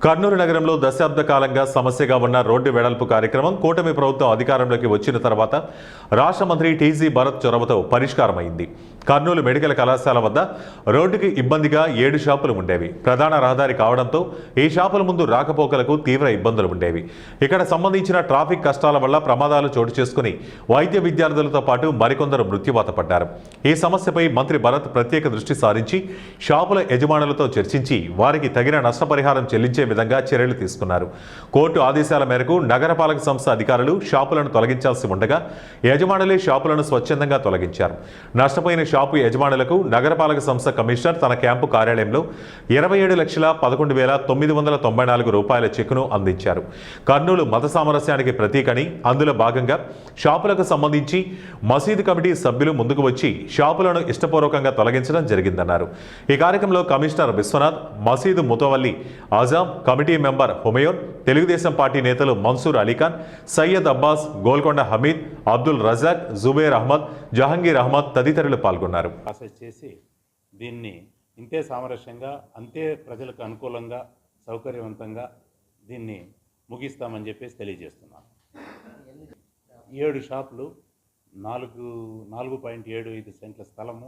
కర్నూలు నగరంలో దశాబ్ద కాలంగా సమస్యగా ఉన్న రోడ్డు వెడల్పు కార్యక్రమం కూటమి ప్రభుత్వం అధికారంలోకి వచ్చిన తర్వాత రాష్ట్ర మంత్రి టీజీ భరత్ చొరవతో పరిష్కారమైంది. కర్నూలు మెడికల్ కళాశాల వద్ద రోడ్డుకి ఇబ్బందిగా 7 షాపులు ఉండేవి. ప్రధాన రహదారి కావడంతో ఈ షాపుల ముందు రాకపోకలకు తీవ్ర ఇబ్బందులు ఉండేవి. ఇక్కడ సంబంధించిన ట్రాఫిక్ కష్టాల వల్ల ప్రమాదాలు చోటు చేసుకుని వైద్య విద్యార్థులతో పాటు మరికొందరు మృత్యువాత పడ్డారు. ఈ సమస్యపై మంత్రి భరత్ ప్రత్యేక దృష్టి సారించి షాపుల యజమానులతో చర్చించి వారికి తగిన నష్టపరిహారం చెల్లించే విధంగా చర్యలు తీసుకున్నారు. కోర్టు ఆదేశాల మేరకు నగరపాలక సంస్థ అధికారులు షాపులను తొలగించాల్సి ఉండగా యజమానులే షాపులను స్వచ్ఛందంగా తొలగించారు. నష్టపోయిన షాపు యజమానులకు నగరపాలక సంస్థ కమిషనర్ తన క్యాంపు కార్యాలయంలో 27,11,994 రూపాయల చెక్కును అందించారు. కర్నూలు మత సామరస్యానికి ప్రతీకని, అందులో భాగంగా షాపులకు సంబంధించి మసీదు కమిటీ సభ్యులు ముందుకు వచ్చి షాపులను ఇష్టపూర్వకంగా తొలగించడం జరిగిందన్నారు. ఈ కార్యక్రమంలో కమిషనర్ విశ్వనాథ్, మసీదు mutawalli Azam, committee member Humayun, Telugu Desam party నేతలు మన్సూర్ అలీఖాన్, సయ్యద్ అబ్బాస్, గోల్కొండ హమీద్, అబ్దుల్ రజాక్, జుబేర్ అహ్మద్, జహంగీర్ అహ్మద్ తదితరులు పాల్గొన్నారు. ప్రాసెస్ చేసి దీన్ని ఇంతే సామరస్యంగా, అంతే ప్రజలకు అనుకూలంగా, సౌకర్యవంతంగా దీన్ని ముగిస్తామని చెప్పేసి తెలియజేస్తున్నాను. 7 షాపులు, 4.75 సెంట్ల స్థలము,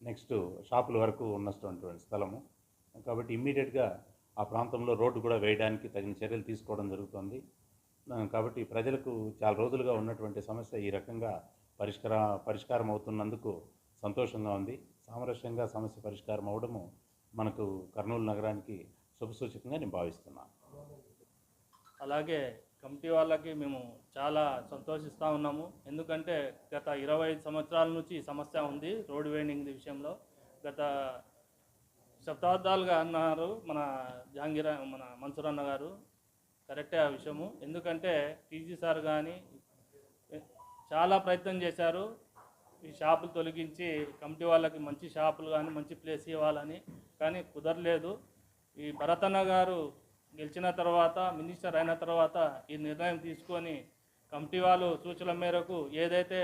నెక్స్ట్ షాపుల వరకు ఉన్నటువంటి స్థలము. కాబట్టి ఇమ్మీడియట్గా ఆ ప్రాంతంలో రోడ్డు కూడా వేయడానికి తగిన చర్యలు తీసుకోవడం జరుగుతుంది. కాబట్టి ప్రజలకు చాలా రోజులుగా ఉన్నటువంటి సమస్య ఈ రకంగా పరిష్కారం అవుతున్నందుకు సంతోషంగా ఉంది. సామరస్యంగా సమస్య పరిష్కారం అవడము మనకు కర్నూలు నగరానికి శుభసూచకంగా నేను భావిస్తున్నాను. అలాగే కమిటీ వాళ్ళకి మేము చాలా సంతోషిస్తూ ఉన్నాము. ఎందుకంటే గత 25 సంవత్సరాల నుంచి ఈ సమస్య ఉంది రోడ్ వైండింగ్ విషయంలో. గత శతాబ్దాలుగా అన్నారు మన మన్సూర్ అన్న గారు. కరెక్టే ఆ విషయము. ఎందుకంటే టీజీ సార్ కానీ చాలా ప్రయత్నం చేశారు ఈ షాపులు తొలగించి కమిటీ వాళ్ళకి మంచి షాపులు కానీ మంచి ప్లేస్ ఇవ్వాలని, కానీ కుదరలేదు. ఈ భరతన్న గారు గెలిచిన తర్వాత, మినిస్టర్ అయిన తర్వాత ఈ నిర్ణయం తీసుకొని కమిటీ వాళ్ళు సూచనల మేరకు ఏదైతే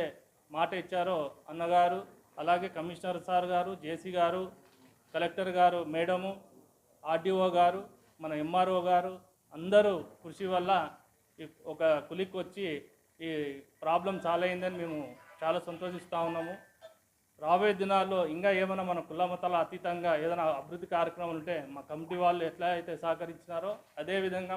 మాట ఇచ్చారో అన్నగారు, అలాగే కమిషనర్ సార్ గారు, జేసీ గారు, కలెక్టర్ గారు మేడము, ఆర్డీఓ గారు, మన ఎంఆర్ఓ గారు అందరూ కృషి వల్ల ఒక కులికి వచ్చి ఈ ప్రాబ్లం సాల్వ్ అయిందని మేము చాలా సంతోషిస్తూ ఉన్నాము. రాబోయే దినాల్లో ఇంకా ఏమైనా మన కుల మతాల అతీతంగా ఏదైనా అభివృద్ధి కార్యక్రమాలు ఉంటే మా కమిటీ వాళ్ళు ఎట్లా అయితే సహకరించినారో అదేవిధంగా